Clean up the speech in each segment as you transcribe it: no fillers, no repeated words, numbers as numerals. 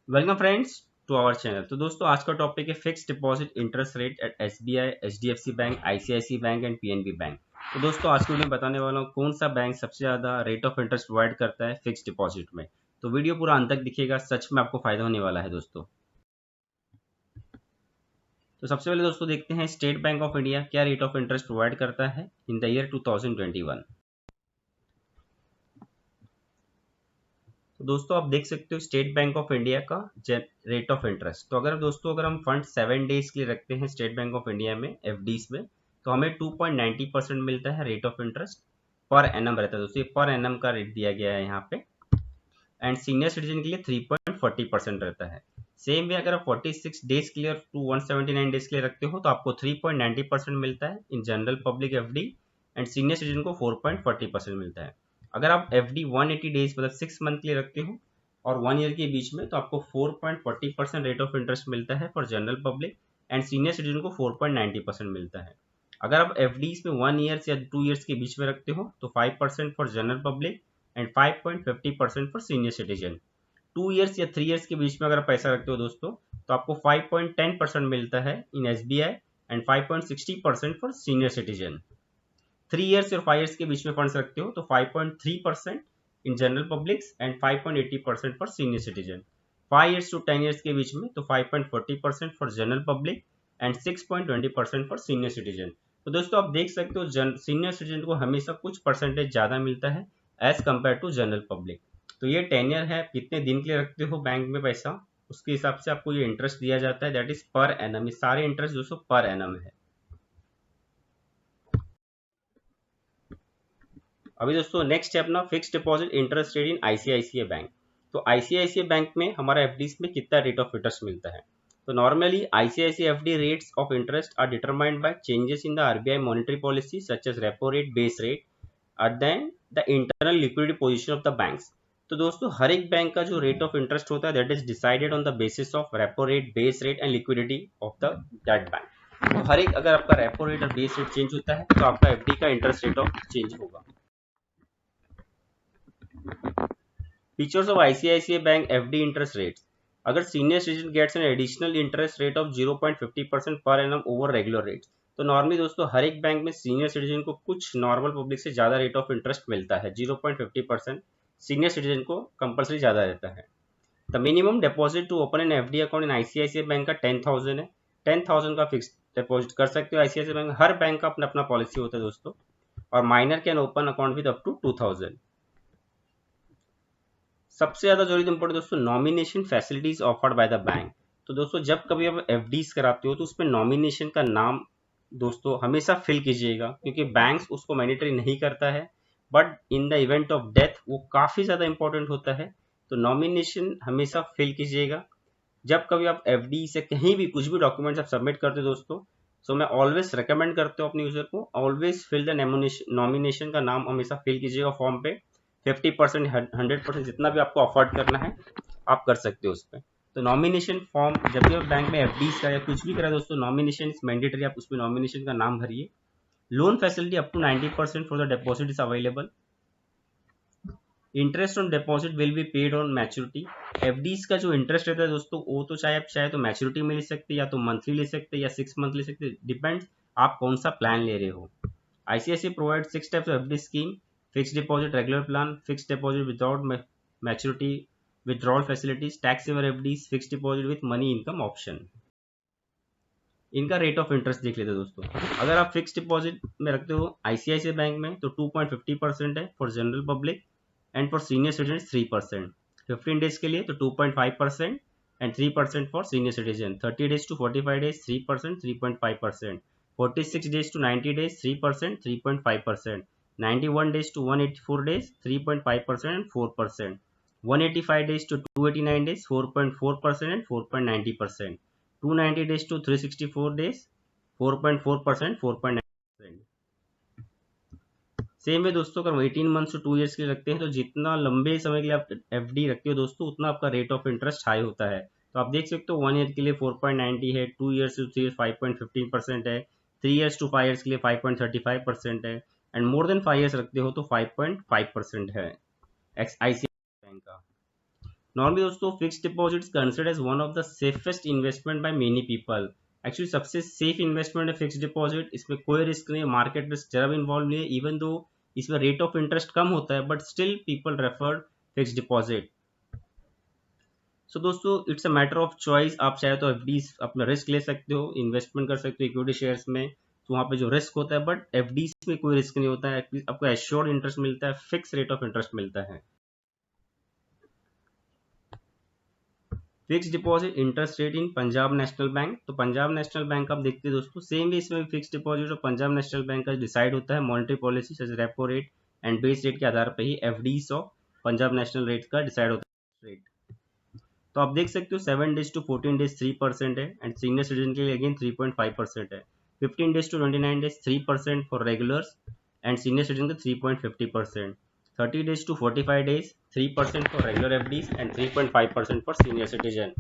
Welcome friends to our channel. तो दोस्तों आज का टॉपिक है fix deposit interest rate at SBI, HDFC bank, ICICI bank and PNB bank. तो दोस्तों आज की वीडियो में बताने वाला हूँ कौन सा बैंक सबसे ज़्यादा रेट ऑफ इंटरेस्ट प्रोवाइड करता है फिक्स डिपॉजिट में। तो वीडियो पूरा अंत तक दिखेगा, सच में आपको फायदा होने वाला है दोस्तों। तो सबसे पहले दोस्तों देखते हैं स्टेट बैंक ऑफ इंडिया क्या रेट ऑफ इंटरेस्ट प्रोवाइड करता है इन द ईयर 2021। तो दोस्तों आप देख सकते हो स्टेट बैंक ऑफ इंडिया का रेट ऑफ इंटरेस्ट। तो अगर हम फंड 7 डेज के लिए रखते हैं स्टेट बैंक ऑफ इंडिया में एफडीज में, तो हमें 2.90% मिलता है rate of interest. Per annum रहता है दोस्तों, ये पर एनम का रेट दिया गया है यहाँ पे। एंड सीनियर सिटीजन के लिए 3.40% रहता है। सेम वे अगर आप 46 डेज के लिए और 179 डेज के लिए रखते हो तो आपको 3.90% मिलता है in general public FD. And senior citizen को 4.40% मिलता है। अगर आप एफ डी 180 डेज मतलब 6 मंथ के लिए रखते हो और 1 ईयर के बीच में, तो आपको 4.40% रेट ऑफ इंटरेस्ट मिलता है for general public. And senior citizen को 4.90% मिलता है। अगर आप एफ डी में 1 ईयर या 2 ईयर्स के बीच में रखते हो तो 5% for general public and 5.50% for senior citizen. 2 years या 3 ईयर्स के बीच में अगर आप पैसा रखते हो दोस्तों, तो आपको 5.10% मिलता है in S B I and 5.60% for senior citizen. 3 years और 5 ईयर्स के बीच में फंड्स रखते हो तो 5.3% in general publics and 5.80% for senior citizen. 5 years to 10 years के बीच में तो 5.40% for general public and 6.20% for senior citizen. तो दोस्तों आप देख सकते हो सीनियर सिटीजन को हमेशा कुछ परसेंटेज ज़्यादा मिलता है as compare to general public. तो ये टेन्यर है, कितने दिन के लिए रखते हो बैंक में पैसा, उसके हिसाब से आपको ये इंटरेस्ट दिया जाता है, दैट इज पर एनम। ये सारे इंटरेस्ट दोस्तों पर एनम है। अभी दोस्तों नेक्स्ट है अपना fix deposit interest rate in ICICI bank. तो आईसीआईसीआई बैंक में हमारा एफडीज में कितना रेट ऑफ इंटरेस्ट मिलता है। तो normally ICICI FD rates of interest are determined by changes in the RBI monetary policy such as repo rate, base rate at then the internal liquidity position of the banks. तो दोस्तों हर एक bank का जो rate of interest होता है that is decided on the basis of repo rate, base rate and liquidity of the that bank. तो हर एक अगर आपका रेपो रेट और बेस रेट चेंज होता है तो आपका एफडी का इंटरेस्ट रेट ऑफ चेंज होगा। Features of ICICI Bank FD interest rates. अगर senior citizen gets an additional interest rate of 0.50% per annum over regular rate. तो नॉर्मली दोस्तों हर एक बैंक में सीनियर सिटीजन को कुछ नॉर्मल पब्लिक से ज़्यादा रेट ऑफ इंटरेस्ट मिलता है, 0.50%। सीनियर सिटीजन को कंपलसरी ज़्यादा रहता है। The minimum deposit to open an FD account in ICICI bank का 10,000 है। 10,000 का फिक्स डिपॉजिट कर सकते हो आईसीआईसीआई बैंक। हर बैंक का अपना अपना पॉलिसी होता है दोस्तों। और minor can open account with up to 2,000। सबसे ज्यादा जरूरी इंपॉर्टेंट दोस्तों nomination facilities offered by the bank. तो दोस्तों जब कभी आप एफडीज कराते हो तो उसमें नॉमिनेशन का नाम दोस्तों हमेशा फिल कीजिएगा, क्योंकि बैंक्स उसको मैंडेटरी नहीं करता है, but in the event of death वो काफी ज्यादा इंपॉर्टेंट होता है। तो नॉमिनेशन हमेशा फिल कीजिएगा जब कभी आप एफडी से कहीं भी कुछ भी डॉक्यूमेंट्स आप सबमिट करते हो दोस्तों। सो मैं ऑलवेज रिकमेंड करते हो अपने यूजर को ऑलवेज फिल द नॉमिनेशन का नाम हमेशा फिल कीजिएगा फॉर्म पे। 50%, 100% जितना भी आपको अफोर्ड करना है आप कर सकते हो उस पर। तो नॉमिनेशन फॉर्म जब भी आप बैंक में एफडी का या कुछ भी करा दोस्तों, नॉमिनेशन इज मैंडेटरी, आप उसमें नॉमिनेशन का नाम भरिए। Loan facility up to 90% for the deposit is available. Interest on deposit will be paid on maturity. FDs का जो इंटरेस्ट रहता है दोस्तों वो तो चाहे तो मैच्योरिटी में ले सकते, या तो मंथली ले सकते, या 6 मंथ ले सकते, डिपेंड्स आप कौन सा प्लान ले रहे हो। ICICI provide 6 types of FD scheme: fix deposit, regular plan, fix deposit without maturity, withdrawal facilities, tax saver FDs, fix deposit with money income option. इनका रेट ऑफ इंटरेस्ट देख लेते हैं दोस्तों। अगर आप फिक्स डिपॉजिट में रखते हो आईसीआईसीआई बैंक में तो 2.50% है for general public and for senior citizen 3%। 15 days के लिए तो 2.5% and 3% for senior citizen. 30 days to 45 days 3%, 3.5%। 46 days to 90 days 3%, 3.5%। 91 days to 184 days 3.5% and 4%। 185 days to 289 days 4.4% and 4.90%। 290 days to 364 days 4.4%, 4.9%। Same way दोस्तों अगर 18 month से 2 years के लिए रखते हैं तो जितना लंबे समय के लिए आप एफडी रखते हो दोस्तों उतना आपका रेट ऑफ इंटरेस्ट हाई होता है। तो आप देख सकते हो 1 ईयर के लिए 4.90 है, 2 ईयर्स टू 3 ईयर 5.15% है, 3 ईयर्स टू 5 ईयर्स के लिए 5.35% है, एंड मोर देन 5 ईयर्स रखते हो तो 5.5% है एक्स आईसीआईसीआई बैंक का। नॉर्मली दोस्तों fix deposits considered as one of the safest investment by many people. Actually सबसे सेफ इन्वेस्टमेंट है फिक्स डिपॉजिट। इसमें कोई रिस्क नहीं है, मार्केट रिस्क जरा भी इन्वॉल्व नहीं है। इवन दो इसमें रेट ऑफ इंटरेस्ट कम होता है, but still people refer fix deposit. So दोस्तों it's a matter of choice. आप चाहे तो एफडी अपना रिस्क ले सकते हो, इन्वेस्टमेंट कर सकते हो इक्विटी शेयर्स में, तो वहाँ पे जो रिस्क होता है, बट एफडी में कोई रिस्क नहीं होता है। आपको एश्योर्ड इंटरेस्ट मिलता है, फिक्स रेट ऑफ इंटरेस्ट मिलता है। Fix deposit interest rate in Punjab national bank. तो पंजाब नेशनल बैंक आप देखते हैं दोस्तों, सेम भी इसमें फिक्स डिपॉजिट और पंजाब नेशनल बैंक का डिसाइड होता है मॉनेटरी पॉलिसी जैसे repo rate and base rate के आधार पर ही FDs of Punjab national rate का डिसाइड होता है रेट। तो आप देख सकते हो 7 days to 14 days 3% है, एंड सीनियर सिटीजन के लिए अगेन 3.5% है। 15 days to 29 days 3% for regulars and senior citizen का 3.50%। 30 days to 45 days 3% for regular FDs and 3.5% for senior citizen.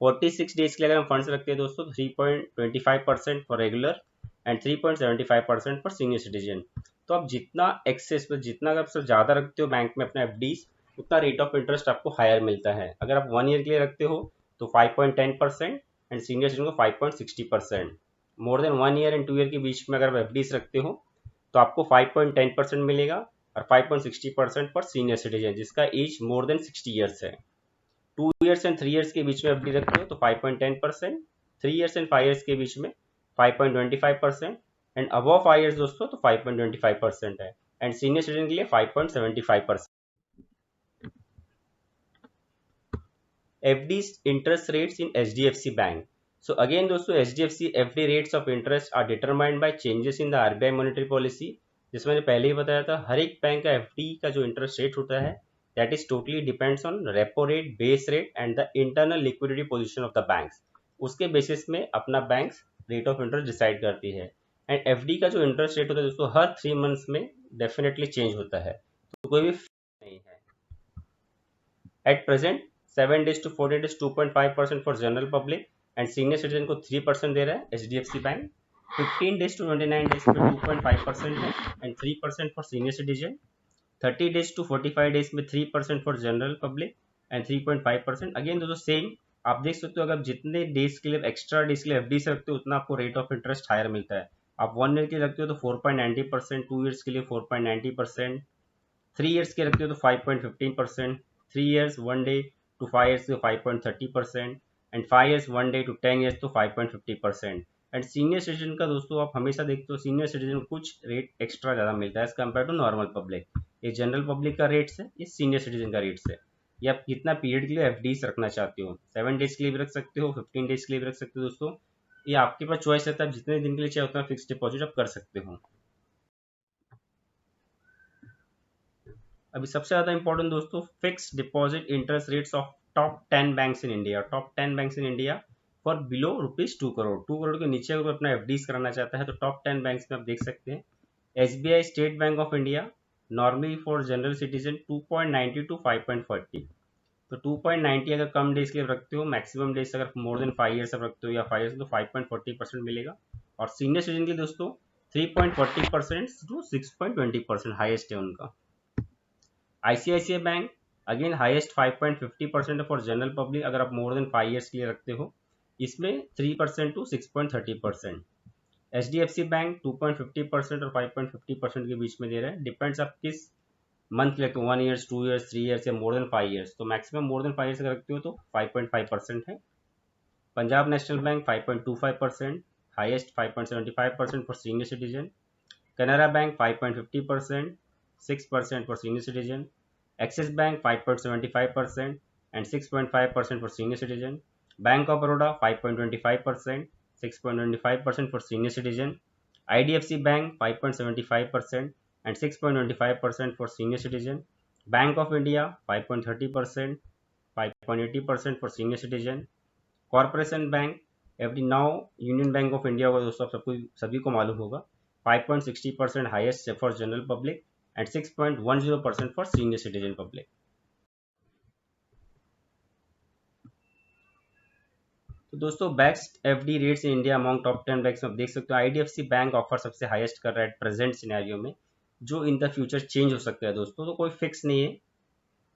46 days के लिए अगर हम फंड्स रखते हैं दोस्तों, 3.25% for regular and 3.75% for senior citizen. तो आप जितना एक्सेस में जितना आप ज़्यादा रखते हो बैंक में अपना एफडीज, उतना रेट ऑफ इंटरेस्ट आपको हायर मिलता है। अगर आप 1 ईयर के लिए रखते हो तो 5.10% एंड सीनियर सिटीजन को 5.60%। More than 1 year and 2 year के बीच में अगर आप एफडीज रखते हो तो आपको 5.10% मिलेगा और 5.60% फॉर सीनियर सिटीजन जिसका एज मोर देन 60 ईयर्स है। 2 ईयर्स एंड 3 ईयर्स के बीच में एफडी रखते हो तो 5.10%, 3 ईयर्स एंड 5 ईयर्स के बीच में 5.25% एंड अबव 5 ईयर्स दोस्तों तो 5.25% है, एंड सीनियर सिटीजन के लिए 5.75%। FD's interest rates in HDFC Bank. So again दोस्तों HDFC FD rates of interest are determined by changes in the RBI monetary policy। जिसमें मैंने पहले ही बताया था, हर एक बैंक का FD का जो इंटरेस्ट रेट होता है that is totally depends on repo rate, base rate and the internal liquidity position of the banks। उसके बेसिस में अपना bank rate of interest decide करती है। एंड FD का जो इंटरेस्ट रेट होता है दोस्तों हर 3 मंथ्स में डेफिनेटली चेंज होता है, तो कोई भी नहीं है। At present 7 days to 14 days 2.5% for general public and senior citizen को 3% दे रहा है HDFC bank. 15 days to 29 days पे 2.5% है and 3% for senior citizen. 30 days to 45 days में 3% for general public and 3.5%। Again दोस्तों सेम आप देख सकते हो, अगर आप जितने डेज के लिए एक्स्ट्रा डेज के लिए एफडी से रखते हो उतना आपको रेट ऑफ इंटरेस्ट हायर मिलता है। आप 1 ईयर के लिए रखते हो तो 4.90%, 2 ईयर्स के लिए 4.90%, 3 ईयर्स के रखते हो तो 5.15%, 3 years 1 day to 5 years to 5.30%, and 5 years 1 day to 10 years to 5.50%। And senior citizen का दोस्तों आप हमेशा देखते हो सीनियर सिटीजन को कुछ रेट एक्स्ट्रा ज़्यादा मिलता है as compare to normal public. ये जनरल पब्लिक का रेट्स है, ये सीनियर सिटीजन का रेट्स है। ये आप कितना पीरियड के लिए एफडीज रखना चाहते हो, 7 डेज के लिए भी रख सकते हो, 15 डेज के लिए भी रख सकते हो दोस्तों। ये आपके पास चॉइस रहता है, जितने दिन के लिए चाहे उतना फिक्स डिपॉजिट आप कर सकते हो। अभी सबसे ज़्यादा इंपॉर्टेंट दोस्तों fix deposit interest rates of top 10 banks in India. Top 10 banks in India for below ₹2 crore. 2 crore के नीचे अगर अपना एफडीज कराना चाहता है तो टॉप 10 बैंक्स में आप देख सकते हैं। SBI state bank of India normally for general citizen 2.90 to 5.40। तो 2.90 अगर कम डेज के लिए रखते हो, मैक्सिमम डेज अगर मोर देन 5 ईयर्स रखते हो या 5 ईयर्स तो 5.40% मिलेगा। और सीनियर सिटीजन के दोस्तों 3.40% टू 6.20% हाइएस्ट है उनका। ICICI bank again highest 5.50% for general public अगर आप मोर देन 5 ईयर्स के लिए रखते हो, इसमें 3% टू 6.30%। HDFC बैंक 2.50% और 5.50% के बीच में दे रहा है, डिपेंड्स आप किस मंथ के लिए रखते हो, 1 ईयर्स 2 ईयर्स 3 ईयर्स या मोर देन 5 ईयर्स। तो मैक्सिमम मोर देन 5 ईयर्स अगर रखते हो तो 5.5% है। Punjab national bank 5.25%, highest 5.75% for senior citizen. Canara bank 5.50%, 6% for senior citizen. Axis Bank 5.75% and 6.5% for senior citizen. Bank of Baroda 5.25%, 6.25% for senior citizen. IDFC Bank 5.75% and 6.25% for senior citizen. Bank of India 5.30%, 5.80% for senior citizen. Corporation Bank FD now Union Bank of India को दोस्तों सबको सभी को मालूम होगा, 5.60% highest for general public and 6.10% for senior citizen public। तो दोस्तों best FD rates in India among top 10 banks में आप देख सकते हो IDFC बैंक ऑफर सबसे हाईएस्ट कर रहा है प्रेजेंट सिनेरियो में, जो इन द फ्यूचर चेंज हो सकता है दोस्तों, तो कोई फिक्स नहीं है।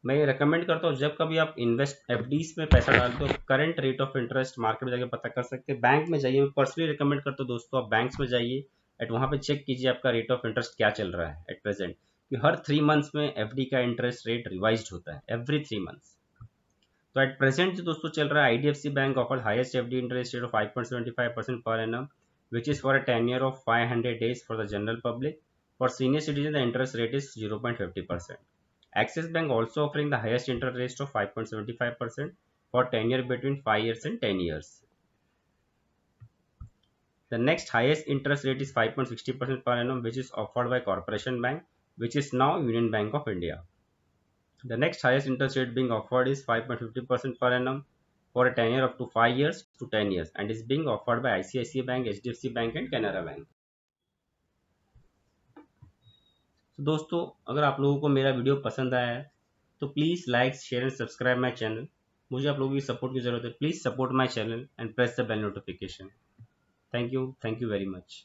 मैं ये रिकमेंड करता हूँ जब कभी आप इन्वेस्ट एफडीज में पैसा डालते हो, current rate of interest market में जाके पता कर सकते हैं। बैंक में जाइए, मैं पर्सनली रिकमेंड करता हूँ दोस्तों, आप बैंक्स में जाइए, एट वहाँ पे चेक कीजिए आपका रेट ऑफ इंटरेस्ट क्या चल रहा है एट प्रेजेंट, कि हर 3 मंथ्स में एफडी का इंटरेस्ट रेट रिवाइज होता है, एवरी 3 मंथ्स। तो एट प्रेजेंट जो दोस्तों चल रहा है, IDFC bank offer highest FD interest rate of 5.75% per annum, which is for a tenure of 500 days for the general public. For senior citizen, the interest rate is 0.50%. Axis Bank also offering the highest interest rate of 5.75% for tenure between 5 years and 10 years. The next highest interest rate is 5.60% per annum, which is offered by Corporation Bank, which is now Union Bank of India. The next highest interest rate being offered is 5.50% per annum for a tenure up to 5 years to 10 years and is being offered by ICICI Bank, HDFC Bank and Canara Bank. तो दोस्तों, अगर आप लोगों को मेरा video पसंद आया है तो please like share and subscribe my channel. मुझे आप लोगों की सपोर्ट की ज़रूरत है। Please support my channel and press the bell notification. Thank you very much.